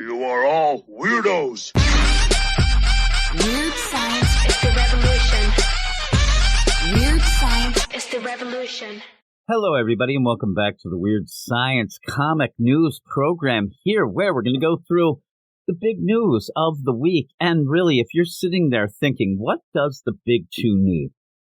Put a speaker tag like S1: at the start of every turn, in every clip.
S1: You are all weirdos.
S2: Weird science is the revolution. Weird science is the revolution.
S3: Hello, everybody, and welcome back to the Weird Science Comic News program here, where we're going to go through the big news of the week. And really, if you're sitting there thinking, what does the big two need?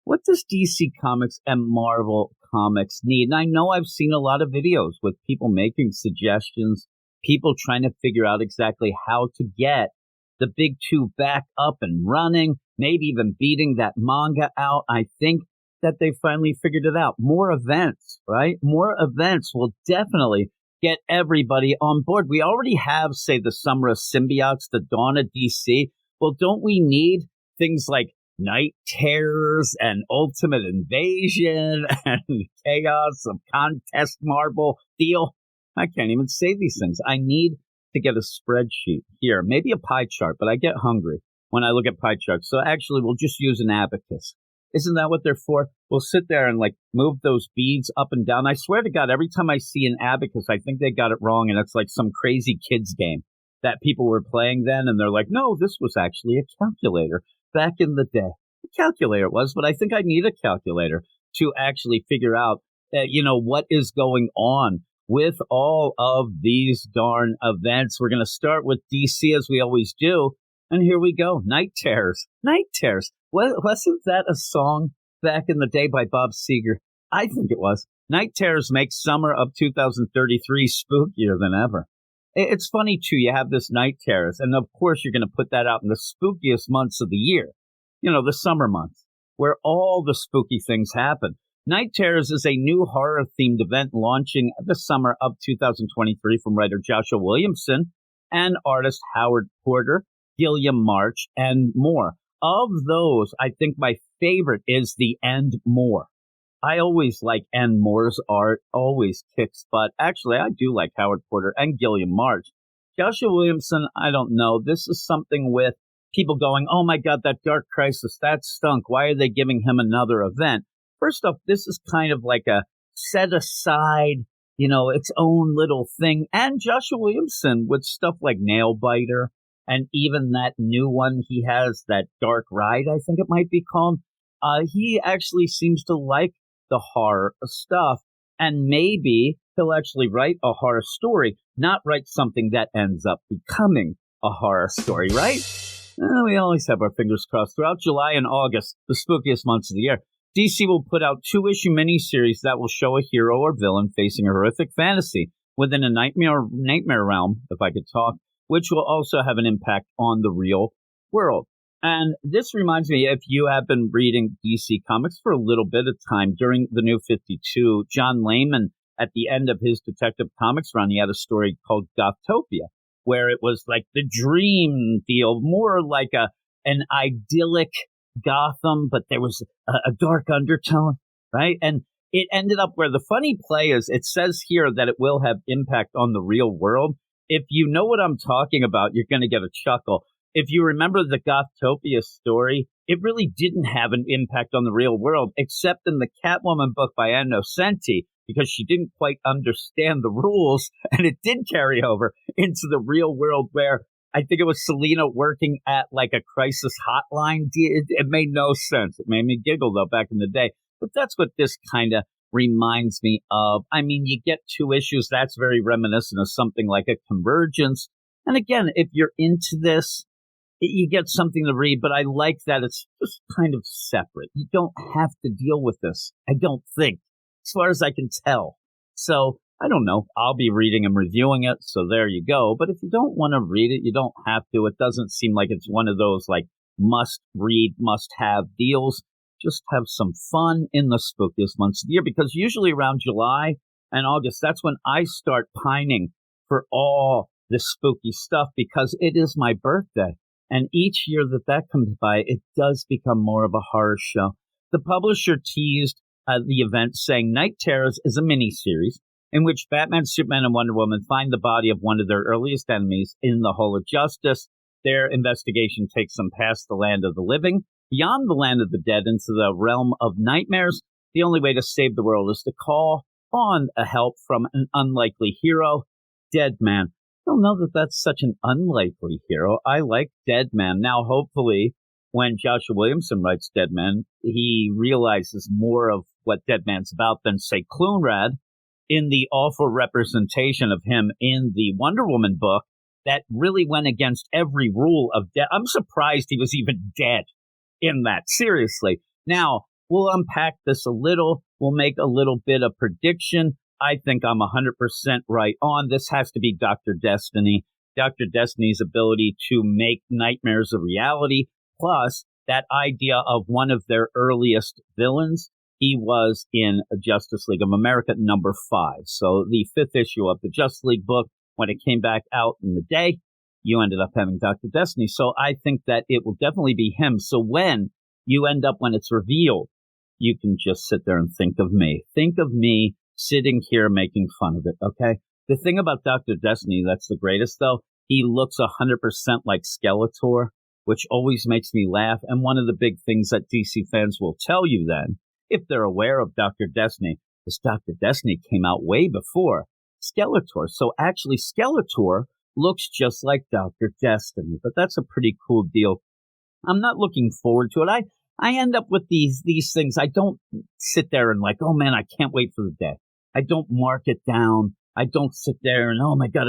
S3: What does DC Comics and Marvel Comics need? And I know I've seen a lot of videos with people making suggestions, people trying to figure out exactly how to get the big two back up and running, maybe even beating that manga out. I think that they finally figured it out. More events, right? More events will definitely get everybody on board. We already have, say, the Summer of Symbiotes, the Dawn of DC. Well, don't we need things like Night Terrors and Ultimate Invasion and Chaos of Contest Marvel Deal? I can't even say these things. I need to get a spreadsheet here, maybe a pie chart, but I get hungry when I look at pie charts. So actually, we'll just use an abacus. Isn't that what they're for? We'll sit there and like move those beads up and down. I swear to God, every time I see an abacus, I think they got it wrong. And it's like some crazy kids game that people were playing then. And they're like, no, this was actually a calculator back in the day. A calculator it was, but I think I need a calculator to actually figure out, what is going on with all of these darn events. We're going to start with DC as we always do. And here we go. Night Terrors. Night Terrors. Wasn't that a song back in the day by Bob Seger? I think it was. Night Terrors makes summer of 2033 spookier than ever. It's funny, too. You have this Night Terrors. And, of course, you're going to put that out in the spookiest months of the year. The summer months, where all the spooky things happen. Night Terrors is a new horror-themed event launching the summer of 2023 from writer Joshua Williamson and artist Howard Porter, Gilliam March, and more. Of those, I think my favorite is the End More. I always like End More's art, always kicks butt. Actually, I do like Howard Porter and Gilliam March. Joshua Williamson, I don't know. This is something with people going, oh my God, that Dark Crisis, that stunk. Why are they giving him another event? First off, this is kind of like a set aside, its own little thing. And Joshua Williamson with stuff like Nailbiter. And even that new one he has, that Dark Ride, I think it might be called. He actually seems to like the horror stuff. And maybe he'll actually write a horror story, not write something that ends up becoming a horror story, right? We always have our fingers crossed. Throughout July and August, the spookiest months of the year, DC will put out 2-issue miniseries that will show a hero or villain facing a horrific fantasy within a nightmare realm, if I could talk, which will also have an impact on the real world. And this reminds me, if you have been reading DC Comics for a little bit of time, during the New 52, John Layman, at the end of his Detective Comics run, he had a story called Gothtopia, where it was like the dream deal, more like an idyllic Gotham, but there was a dark undertone, right? And it ended up where the funny play is, it says here that it will have impact on the real world. If you know what I'm talking about, you're going to get a chuckle. If you remember the Gothtopia story, it really didn't have an impact on the real world, except in the Catwoman book by Ann Nocenti, because she didn't quite understand the rules, and it did carry over into the real world where I think it was Selena working at like a crisis hotline. It made no sense. It made me giggle, though, back in the day. But that's what this kind of reminds me of. I mean, you get 2 issues. That's very reminiscent of something like a Convergence. And again, if you're into this, you get something to read. But I like that it's just kind of separate. You don't have to deal with this, I don't think, as far as I can tell. So I don't know. I'll be reading and reviewing it. So there you go. But if you don't want to read it, you don't have to. It doesn't seem like it's one of those like must read, must have deals. Just have some fun in the spookiest months of the year, because usually around July and August, that's when I start pining for all the spooky stuff, because it is my birthday. And each year that comes by, it does become more of a horror show. The publisher teased the event saying Night Terrors is a miniseries in which Batman, Superman, and Wonder Woman find the body of one of their earliest enemies in the Hall of Justice. Their investigation takes them past the land of the living, beyond the land of the dead, into the realm of nightmares. The only way to save the world is to call on a help from an unlikely hero, Dead Man. don't know that that's such an unlikely hero. I like Deadman. Now, hopefully, when Joshua Williamson writes Deadman, he realizes more of what Deadman's about than, say, Clunrad in the awful representation of him in the Wonder Woman book that really went against every rule of death. I'm surprised he was even dead in that, seriously. Now, we'll unpack this a little. We'll make a little bit of prediction. I think I'm 100% right on. This has to be Dr. Destiny. Dr. Destiny's ability to make nightmares a reality, plus that idea of one of their earliest villains. He was in Justice League of America #5. So the 5th issue of the Justice League book, when it came back out in the day, you ended up having Dr. Destiny. So I think that it will definitely be him. So when it's revealed, you can just sit there and think of me. Think of me sitting here making fun of it, okay? The thing about Dr. Destiny that's the greatest, though, he looks 100% like Skeletor, which always makes me laugh. And one of the big things that DC fans will tell you then, if they're aware of Dr. Destiny, is Dr. Destiny came out way before Skeletor. So actually, Skeletor looks just like Dr. Destiny. But that's a pretty cool deal. I'm not looking forward to it. I end up with these things. I don't sit there and like, oh, man, I can't wait for the day. I don't mark it down. I don't sit there and, oh, my God.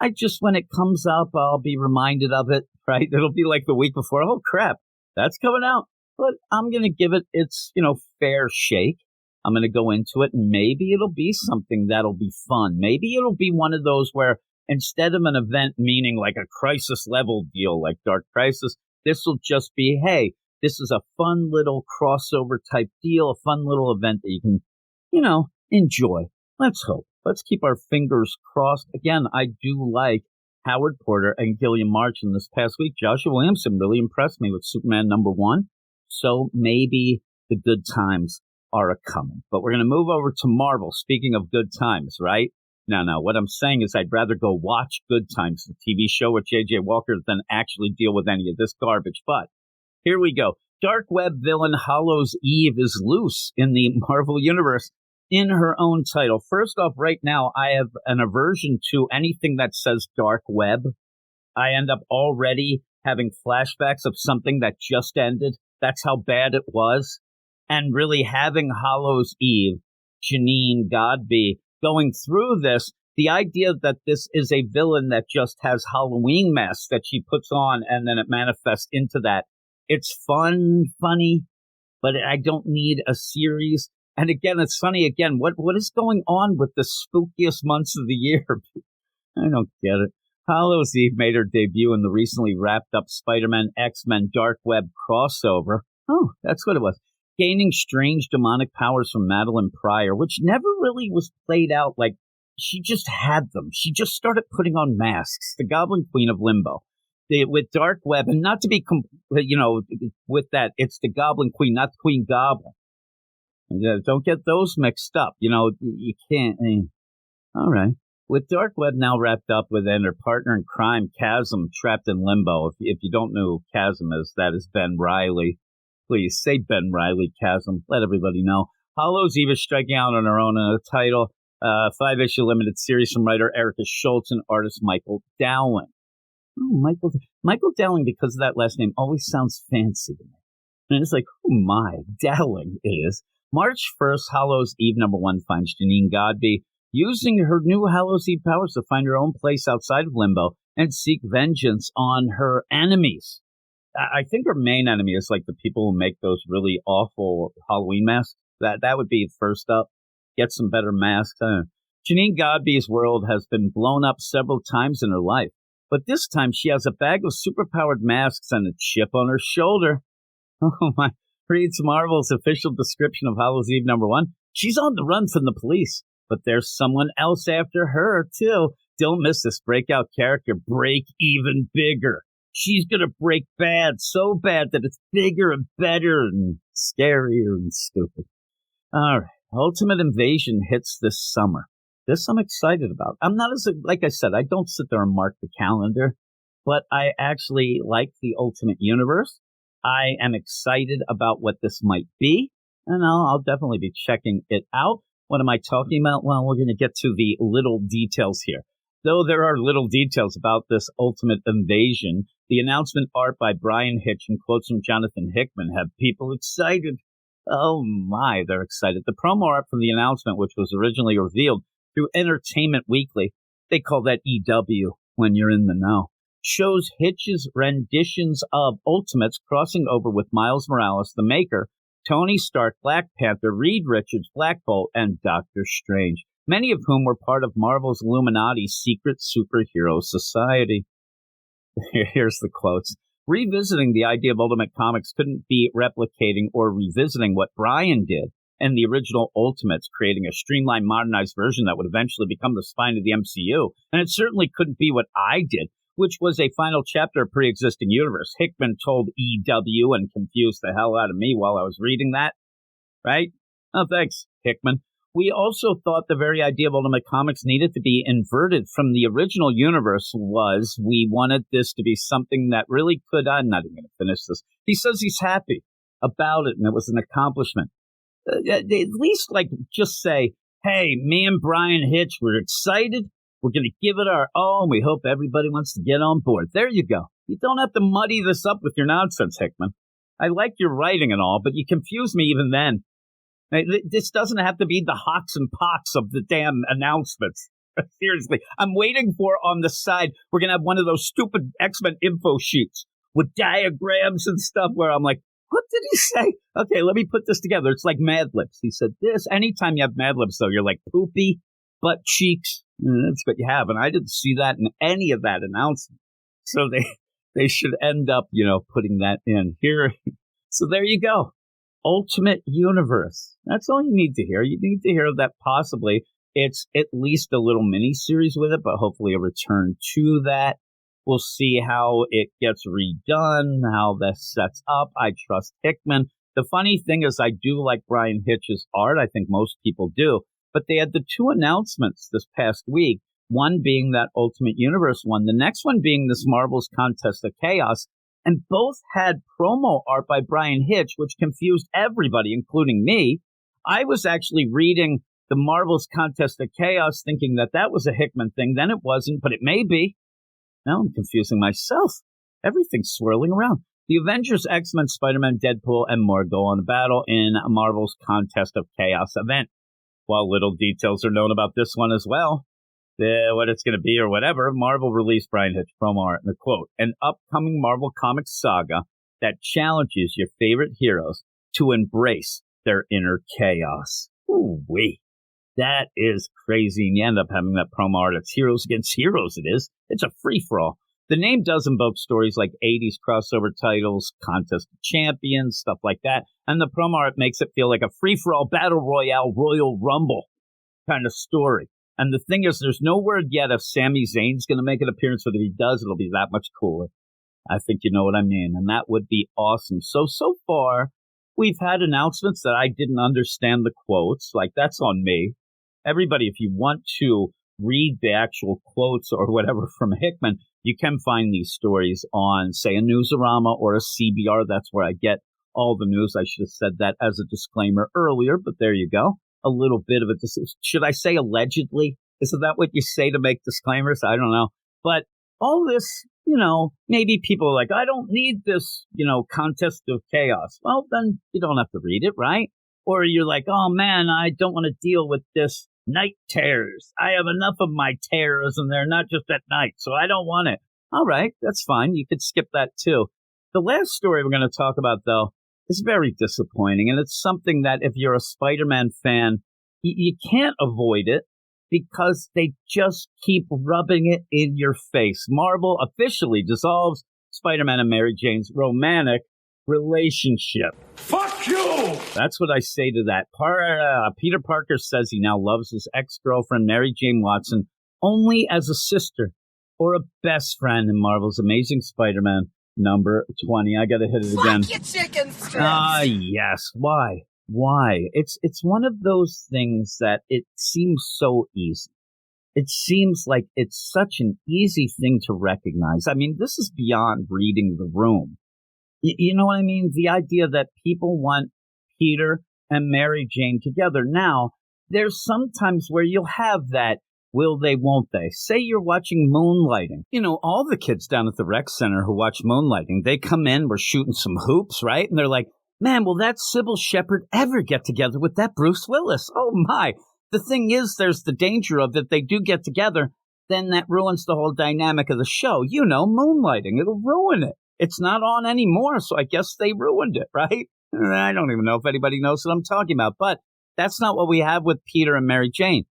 S3: I just, when it comes up, I'll be reminded of it, right? It'll be like the week before. Oh, crap, that's coming out. But I'm going to give it its, fair shake. I'm going to go into it, and maybe it'll be something that'll be fun. Maybe it'll be one of those where instead of an event meaning like a crisis level deal like Dark Crisis, this will just be, hey, this is a fun little crossover type deal, a fun little event that you can, enjoy. Let's hope. Let's keep our fingers crossed. Again, I do like Howard Porter and Gillian Marchand this past week. Joshua Williamson really impressed me with Superman #1. So maybe the good times are a-coming. But we're going to move over to Marvel. Speaking of good times, right? No. What I'm saying is I'd rather go watch Good Times, the TV show with J.J. Walker, than actually deal with any of this garbage. But here we go. Dark web villain Hallows Eve is loose in the Marvel Universe in her own title. First off, right now, I have an aversion to anything that says dark web. I end up already having flashbacks of something that just ended. That's how bad it was. And really having Hallows Eve, Janine Godby, going through this, the idea that this is a villain that just has Halloween masks that she puts on and then it manifests into that. It's funny, but I don't need a series. And again, it's funny again. What is going on with the spookiest months of the year? I don't get it. Hallows Eve made her debut in the recently wrapped up Spider-Man X-Men Dark Web crossover. Oh, that's what it was. Gaining strange demonic powers from Madeline Pryor, which never really was played out like she just had them. She just started putting on masks. The Goblin Queen of Limbo. With Dark Web, and not to be, with that, it's the Goblin Queen, not Queen Goblin. Don't get those mixed up. You can't. All right. With Dark Web now wrapped up within her partner in crime, Chasm, trapped in limbo. If you don't know who Chasm is, that is Ben Reilly. Please say Ben Reilly, Chasm. Let everybody know. Hallows Eve is striking out on her own in a title. 5-issue limited series from writer Erica Schultz and artist Michael Dowling. Oh, Michael Dowling, because of that last name, always sounds fancy to me. And it's like, oh my, Dowling it is. March 1st, Hallows Eve #1 finds Janine Godby using her new Hallows Eve powers to find her own place outside of Limbo and seek vengeance on her enemies. I think her main enemy is like the people who make those really awful Halloween masks. That would be first up. Get some better masks. Janine Godby's world has been blown up several times in her life, but this time she has a bag of superpowered masks and a chip on her shoulder. Oh my. Reads Marvel's official description of Hallows Eve #1. She's on the run from the police, but there's someone else after her, too. Don't miss this breakout character. Break even bigger. She's going to break bad, so bad that it's bigger and better and scarier and stupid. All right. Ultimate Invasion hits this summer. This I'm excited about. I'm not like I said, I don't sit there and mark the calendar, but I actually like the Ultimate Universe. I am excited about what this might be, and I'll definitely be checking it out. What am I talking about? Well, we're going to get to the little details here. Though there are little details about this ultimate invasion, the announcement art by Brian Hitch and quotes from Jonathan Hickman have people excited. Oh my, they're excited. The promo art from the announcement, which was originally revealed through Entertainment Weekly, they call that EW when you're in the know, shows Hitch's renditions of Ultimates crossing over with Miles Morales, the Maker, Tony Stark, Black Panther, Reed Richards, Black Bolt, and Doctor Strange, many of whom were part of Marvel's Illuminati's secret superhero society. Here's the quotes. Revisiting the idea of Ultimate Comics couldn't be replicating or revisiting what Brian did and the original Ultimates, creating a streamlined, modernized version that would eventually become the spine of the MCU. And it certainly couldn't be what I did, which was a final chapter of pre-existing universe. Hickman told EW and confused the hell out of me while I was reading that. Right? Oh, thanks, Hickman. We also thought the very idea of Ultimate Comics needed to be inverted from the original universe. We wanted this to be something that really could, I'm not even going to finish this. He says he's happy about it and it was an accomplishment. At least just say, hey, me and Brian Hitch, we're excited. We're going to give it our all, and we hope everybody wants to get on board. There you go. You don't have to muddy this up with your nonsense, Hickman. I like your writing and all, but you confuse me even then. This doesn't have to be the hots and pots of the damn announcements. Seriously, I'm waiting for on the side, we're going to have one of those stupid X-Men info sheets with diagrams and stuff where I'm like, what did he say? Okay, let me put this together. It's like Mad Libs. He said this. Anytime you have Mad Libs, though, you're like poopy, butt cheeks. That's what you have. And I didn't see that in any of that announcement. So they should end up, putting that in here. So there you go. Ultimate Universe. That's all you need to hear. You need to hear that possibly it's at least a little mini series with it, but hopefully a return to that. We'll see how it gets redone, how that sets up. I trust Hickman. The funny thing is I do like Brian Hitch's art. I think most people do. But they had the two announcements this past week, one being that Ultimate Universe one, the next one being this Marvel's Contest of Chaos. And both had promo art by Brian Hitch, which confused everybody, including me. I was actually reading the Marvel's Contest of Chaos thinking that was a Hickman thing. Then it wasn't, but it may be. Now I'm confusing myself. Everything's swirling around. The Avengers, X-Men, Spider-Man, Deadpool, and more go on battle in Marvel's Contest of Chaos event. While little details are known about this one as well, what it's going to be or whatever, Marvel released Brian Hitch promo art in the quote, an upcoming Marvel Comics saga that challenges your favorite heroes to embrace their inner chaos. Ooh-wee. That is crazy. And you end up having that promo art. It's heroes against heroes. It is. It's a free-for-all. The name does invoke stories like 80s crossover titles, Contest of Champions, stuff like that. And the promo art makes it feel like a free-for-all battle royale Royal Rumble kind of story. And the thing is, there's no word yet if Sami Zayn's going to make an appearance, but if he does, it'll be that much cooler. I think you know what I mean. And that would be awesome. So far, we've had announcements that I didn't understand the quotes. Like, that's on me. Everybody, if you want to read the actual quotes or whatever from Hickman, you can find these stories on, say, a Newsarama or a CBR. That's where I get all the news. I should have said that as a disclaimer earlier, but there you go. A little bit of it. Should I say allegedly? Isn't that what you say to make disclaimers? I don't know. But all this, maybe people are like, I don't need this, Contest of Chaos. Well, then you don't have to read it, right? Or you're like, oh man, I don't want to deal with this night terrors. I have enough of my terrors and they're not just at night, so I don't want it. All right, that's fine. You could skip that too. The last story we're going to talk about, though, is very disappointing, and it's something that if you're a Spider-Man fan, you can't avoid it because they just keep rubbing it in your face. Marvel officially dissolves Spider-Man and Mary Jane's romantic relationship.
S1: Fuck you!
S3: That's what I say to that. Peter Parker says he now loves his ex-girlfriend, Mary Jane Watson, only as a sister or a best friend in Marvel's Amazing Spider-Man number 20. I gotta hit it again.
S4: Fuck your chicken strips!
S3: Yes. Why? It's one of those things that it seems so easy. It seems like it's such an easy thing to recognize. I mean, this is beyond reading the room. You know what I mean? The idea that people want Peter and Mary Jane together. Now, there's sometimes where you'll have that Will they, won't they? Say you're watching Moonlighting. You know, all the kids down at the rec center who watch Moonlighting, they come in, we're shooting some hoops, right? And they're like, man, will that Sybil Shepherd ever get together with that Bruce Willis? Oh, my. The thing is, there's the danger of if they do get together, then that ruins the whole dynamic of the show. You know, Moonlighting, it'll ruin it. It's not on anymore, so I guess they ruined it, right? I don't even know if anybody knows what I'm talking about, but that's not what we have with Peter and Mary Jane.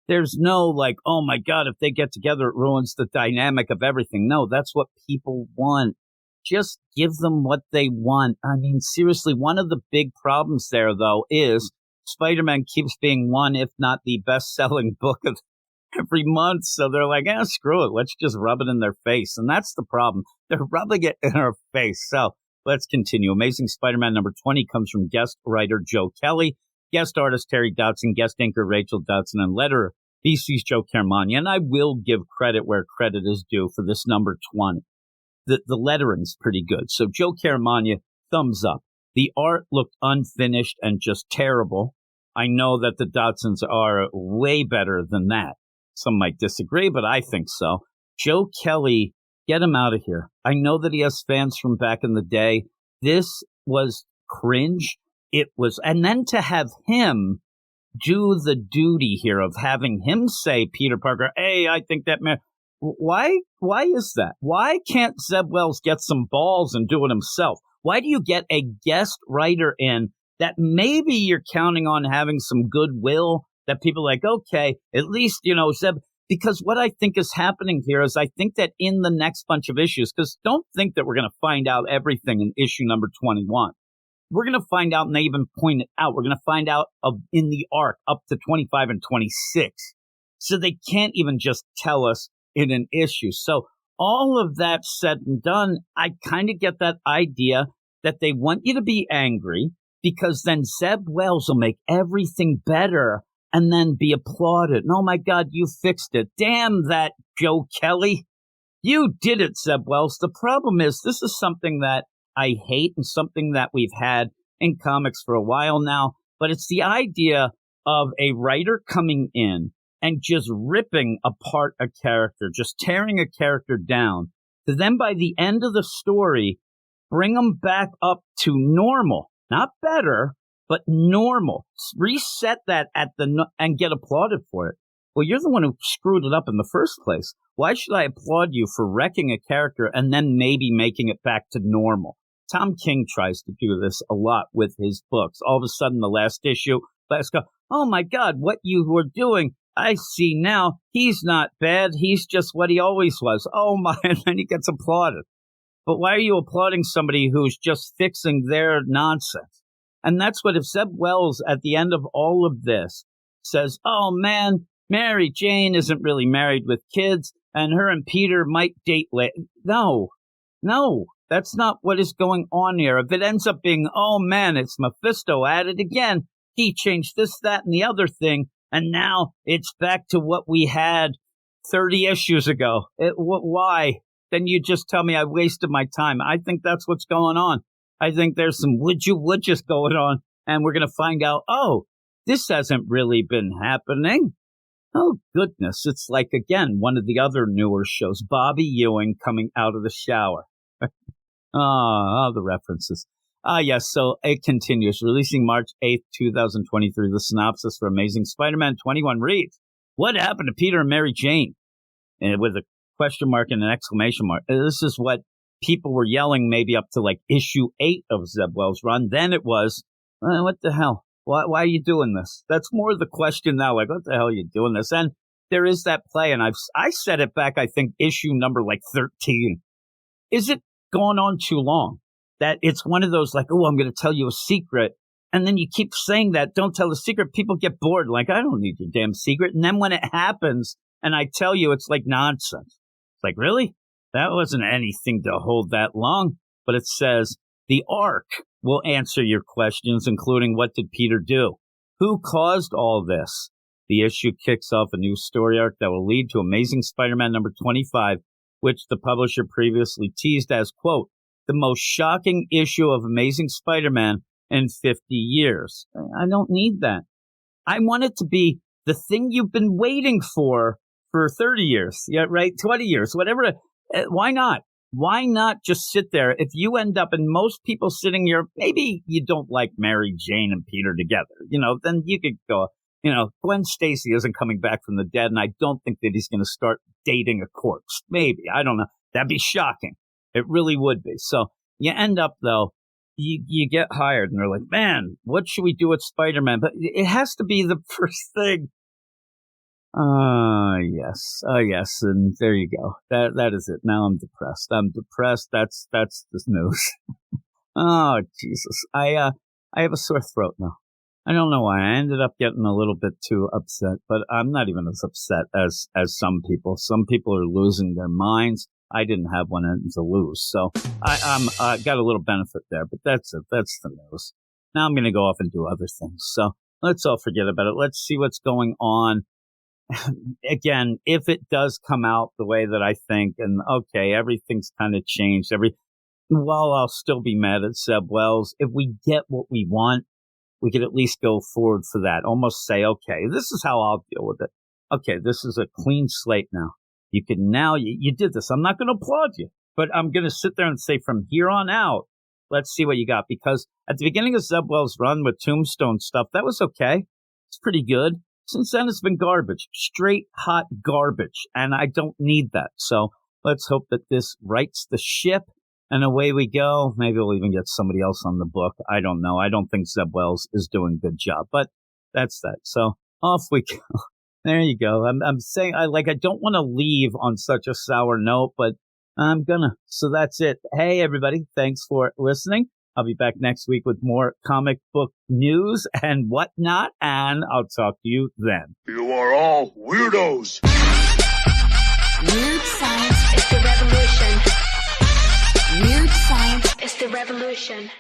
S3: There's no like, oh my God, if they get together, it ruins the dynamic of everything. No, that's what people want. Just give them what they want. I mean, seriously, one of the big problems there, though, is Spider-Man keeps being one, if not the best-selling book of every month. So they're like, screw it. Let's just rub it in their face. And that's the problem. They're rubbing it in our face. So let's continue. Amazing Spider-Man number 20 comes from guest writer Joe Kelly, guest artist Terry Dodson, guest anchor Rachel Dodson, and letterer BC's Joe Caramagna. And I will give credit where credit is due for this number 20. The lettering's pretty good. So Joe Caramagna, thumbs up. The art looked unfinished and just terrible. I know that the Dodsons are way better than that. Some might disagree, but I think so. Joe Kelly, get him out of here. I know that he has fans from back in the day. This was cringe. It was, and then to have him do the duty here of having him say, Peter Parker, hey, I think that man. Why is that? Why can't Zeb Wells get some balls and do it himself? Why do you get a guest writer in that maybe you're counting on having some goodwill, that people are like, okay, at least, you know, Zeb, because what I think is happening here is I think that in the next bunch of issues, because don't think that we're going to find out everything in issue number 21. We're going to find out, and they even point it out, we're going to find out in the arc up to 25 and 26. So they can't even just tell us in an issue. So all of that said and done, I kind of get that idea that they want you to be angry because then Zeb Wells will make everything better and then be applauded. And oh my God, you fixed it. Damn that, Joe Kelly. You did it, Zeb Wells. The problem is this is something that I hate and something that we've had in comics for a while now, but it's the idea of a writer coming in and just ripping apart a character, just tearing a character down, to then by the end of the story, bring them back up to normal. Not better, but normal. Reset that and get applauded for it. Well, you're the one who screwed it up in the first place. Why should I applaud you for wrecking a character and then maybe making it back to normal? Tom King tries to do this a lot with his books. All of a sudden, the last issue, let's go, oh my God, what you were doing, I see now. He's not bad. He's just what he always was. Oh my, and then he gets applauded. But why are you applauding somebody who's just fixing their nonsense? And that's what if Zeb Wells at the end of all of this says, oh man, Mary Jane isn't really married with kids and her and Peter might date later. No, that's not what is going on here. If it ends up being, oh man, it's Mephisto at it again. He changed this, that, and the other thing. And now it's back to what we had 30 issues ago. Why? Then you just tell me I wasted my time. I think that's what's going on. I think there's some would just going on. And we're going to find out, oh, this hasn't really been happening. Oh, goodness. It's like, again, one of the other newer shows, Bobby Ewing coming out of the shower. The references. Yes, so it continues. Releasing March 8th, 2023, the synopsis for Amazing Spider-Man 21 reads, what happened to Peter and Mary Jane? And with a question mark and an exclamation mark. This is what people were yelling maybe up to like issue 8 of Zeb Wells' run. Then it was, what the hell? Why are you doing this? That's more the question now, like, what the hell are you doing this? And there is that play, and I said it back, I think, issue number like 13. Is it gone on too long? That it's one of those like, oh, I'm going to tell you a secret. And then you keep saying that, don't tell the secret. People get bored. Like, I don't need your damn secret. And then when it happens and I tell you, it's like nonsense. It's like, really? That wasn't anything to hold that long. But it says the arc will answer your questions, including what did Peter do? Who caused all this? The issue kicks off a new story arc that will lead to Amazing Spider-Man number 25, which the publisher previously teased as, quote, the most shocking issue of Amazing Spider-Man in 50 years. I don't need that. I want it to be the thing you've been waiting for for 30 years, yeah, right, 20 years, whatever. Why not? Why not just sit there? If you end up, and most people sitting here, maybe you don't like Mary Jane and Peter together, then you could go, Gwen Stacy isn't coming back from the dead, and I don't think that he's going to start dating a corpse. Maybe. I don't know. That'd be shocking. It really would be. So you end up, though, you get hired, and they're like, man, what should we do with Spider-Man? But it has to be the first thing. Yes. And there you go. That is it. Now I'm depressed. That's the news. Oh, Jesus. I have a sore throat now. I don't know why. I ended up getting a little bit too upset, but I'm not even as upset as some people. Some people are losing their minds. I didn't have one to lose. So I got a little benefit there, but that's it. That's the news. Now I'm going to go off and do other things. So let's all forget about it. Let's see what's going on. Again, if it does come out the way that I think, and okay, everything's kind of changed. While I'll still be mad at Zeb Wells, if we get what we want, we could at least go forward for that. Almost say, okay, this is how I'll deal with it. Okay, this is a clean slate now. You can now, you did this. I'm not going to applaud you, but I'm going to sit there and say from here on out, let's see what you got. Because at the beginning of Zeb Wells' run with Tombstone stuff, that was okay. It's pretty good. Since then, it's been garbage, straight hot garbage, and I don't need that. So let's hope that this rights the ship, and away we go. Maybe we'll even get somebody else on the book. I don't know. I don't think Zeb Wells is doing a good job, but that's that. So off we go. There you go. I'm saying I don't want to leave on such a sour note, but I'm gonna. So that's it. Hey, everybody. Thanks for listening. I'll be back next week with more comic book news and whatnot, and I'll talk to you then.
S1: You are all weirdos.
S2: Weird science is the revolution. Weird science is the revolution.